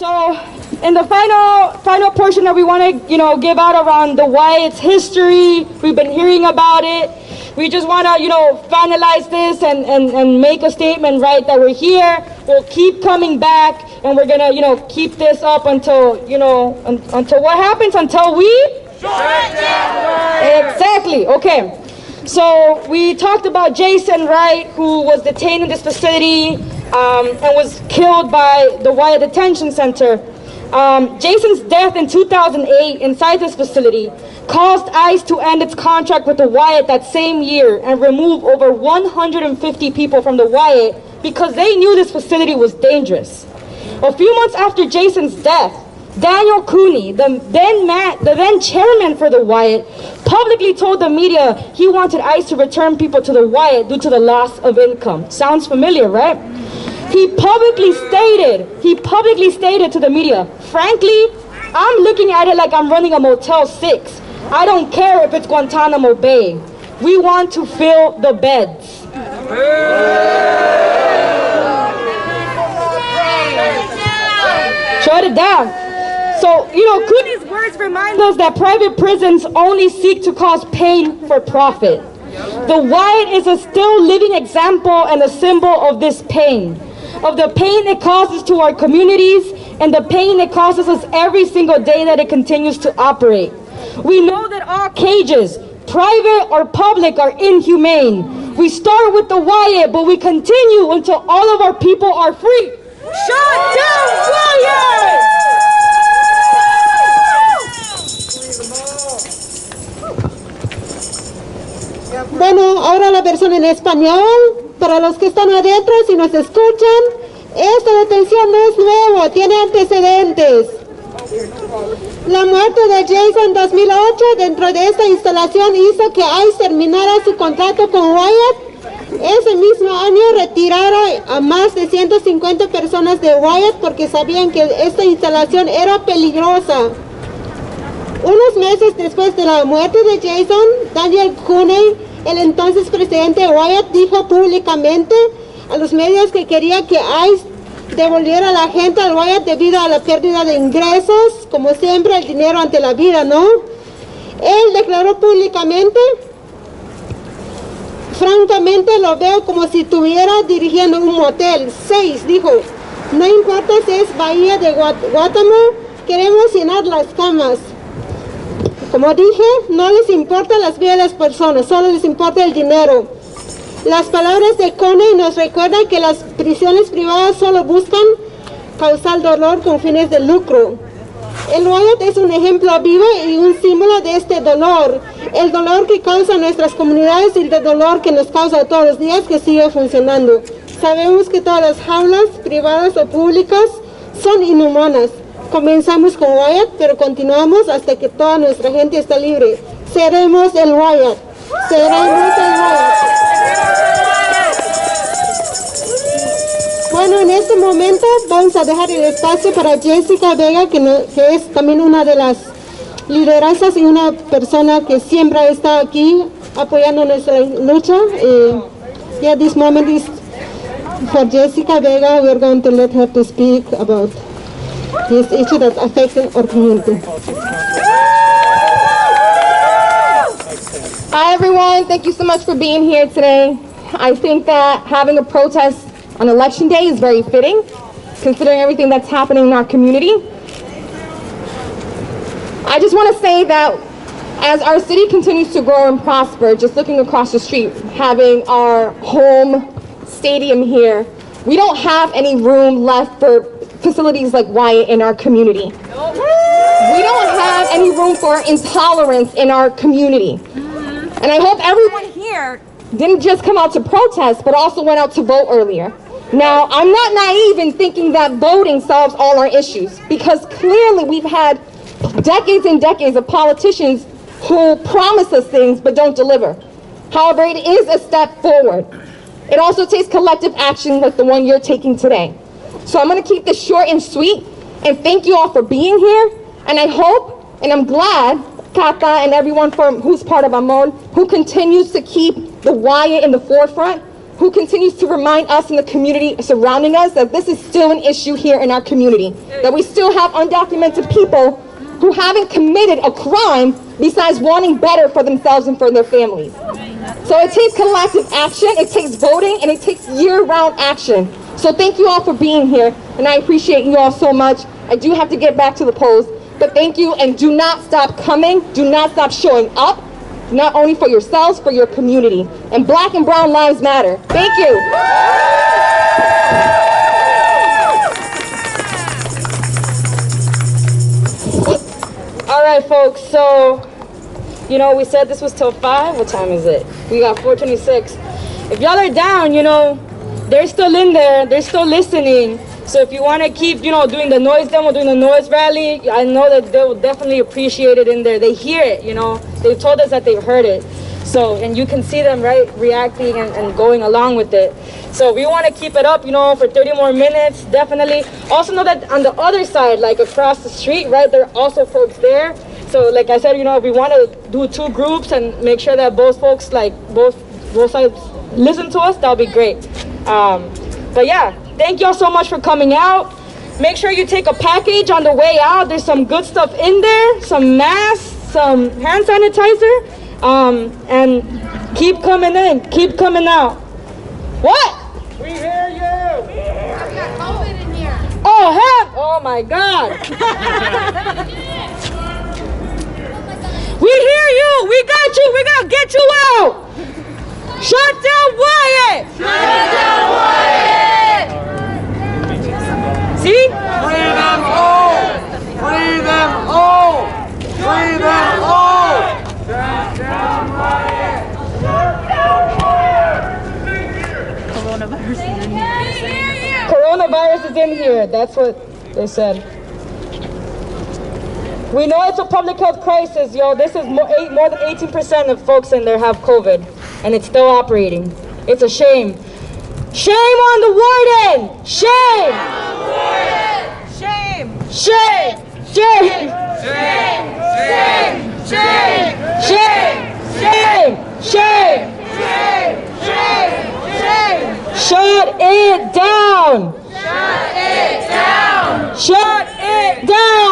So, in the final portion that we want to, give out around the Wyatt's history, we've been hearing about it. We just want to, finalize this and make a statement, right, that we're here. We'll keep coming back, and we're going to, keep this up until, until what happens? Until we? Shut down. Exactly. Okay. So we talked about Jason Wright, who was detained in this facility and was killed by the Wyatt Detention Center. Jason's death in 2008 inside this facility caused ICE to end its contract with the Wyatt that same year and remove over 150 people from the Wyatt because they knew this facility was dangerous. A few months after Jason's death, Daniel Cooney, the then chairman for the Wyatt, publicly told the media he wanted ICE to return people to the Wyatt due to the loss of income. Sounds familiar, right? He publicly stated to the media, frankly, I'm looking at it like I'm running a Motel 6. I don't care if it's Guantanamo Bay. We want to fill the beds. Shut it down. So, Cooney's words remind us that private prisons only seek to cause pain for profit. The Wyatt is a still living example and a symbol of this pain, of the pain it causes to our communities and the pain it causes us every single day that it continues to operate. We know that all cages, private or public, are inhumane. We start with the Wyatt, but we continue until all of our people are free. Shut down Wyatt! Bueno, ahora la versión en español. Para los que están adentro, si nos escuchan, esta detención no es nuevo, tiene antecedentes. La muerte de Jason en 2008 dentro de esta instalación hizo que ICE terminara su contrato con Wyatt. Ese mismo año retiraron a más de 150 personas de Wyatt porque sabían que esta instalación era peligrosa. Unos meses después de la muerte de Jason, Daniel Cooney, el entonces presidente Wyatt, dijo públicamente a los medios que quería que ICE devolviera a la gente al Wyatt debido a la pérdida de ingresos, como siempre el dinero ante la vida, ¿no? Él declaró públicamente, francamente lo veo como si estuviera dirigiendo un motel. 6, dijo, no importa si es Bahía de Guatemala, queremos llenar las camas. Como dije, no les importa las vidas de las personas, solo les importa el dinero. Las palabras de Cooney nos recuerdan que las prisiones privadas solo buscan causar dolor con fines de lucro. El Wyatt es un ejemplo vivo y un símbolo de este dolor. El dolor que causa nuestras comunidades y el dolor que nos causa todos los días que sigue funcionando. Sabemos que todas las jaulas, privadas o públicas, son inhumanas. Comenzamos con Wyatt, pero continuamos hasta que toda nuestra gente está libre. Seremos el Wyatt. Seremos el Wyatt. Bueno, en este momento vamos a dejar el espacio para Jessica Vega, que es también una de las liderazas y una persona que siempre ha estado aquí apoyando nuestra lucha. Yeah, this moment is for Jessica Vega. We're going to let her to speak about this issue that's affecting our community. Hi everyone, thank you so much for being here today. I think that having a protest on election day is very fitting, considering everything that's happening in our community. I just want to say that as our city continues to grow and prosper, just looking across the street, having our home stadium here, we don't have any room left for facilities like Wyatt in our community. We don't have any room for intolerance in our community. And I hope everyone here didn't just come out to protest, but also went out to vote earlier. Now, I'm not naive in thinking that voting solves all our issues, because clearly we've had decades and decades of politicians who promise us things but don't deliver. However, it is a step forward. It also takes collective action like the one you're taking today. So I'm going to keep this short and sweet, and thank you all for being here. And I hope, and I'm glad, Kata and everyone who's part of Amon, who continues to keep the Wyatt in the forefront, who continues to remind us in the community surrounding us that this is still an issue here in our community, that we still have undocumented people who haven't committed a crime besides wanting better for themselves and for their families. So it takes collective action, it takes voting, and it takes year-round action. So thank you all for being here, and I appreciate you all so much. I do have to get back to the polls, but thank you, and do not stop coming, do not stop showing up, not only for yourselves, for your community. And Black and brown lives matter. Thank you. All right, folks, so, you know, we said this was till 5. What time is it? We got 4:26. If y'all are down, you know, they're still in there. They're still listening. So if you want to keep, you know, doing the noise demo, doing the noise rally, I know that they will definitely appreciate it in there. They hear it, you know. They've told us that they've heard it. So, and you can see them, right, reacting and going along with it. So we want to keep it up, you know, for 30 more minutes, definitely. Also know that on the other side, like across the street, right, there are also folks there. So like I said, you know, if we want to do 2 groups and make sure that both folks, like both sides listen to us, that'll be great. But yeah, thank y'all so much for coming out. Make sure you take a package on the way out. There's some good stuff in there, some masks, some hand sanitizer, and keep coming in, keep coming out. What? We hear you! I've got COVID in here. Oh, heck! Oh my God! We hear you! We got you! We're gonna get you out! Shut down Wyatt! Shut down Wyatt! See? Free them all! Free them all! Free them all! Shut down Wyatt! Shut down Wyatt! Coronavirus is in here. That's what they said. We know it's a public health crisis, yo. This is more than 18% of folks in there have COVID, and it's still operating. It's a shame. Shame on the warden! Shame! Shame! Shame! Shame! Shame! Shame! Shame! Shame! Shame! Shame! Shame! Shame! Shame! Shut it down! Shut it down! Shut it down!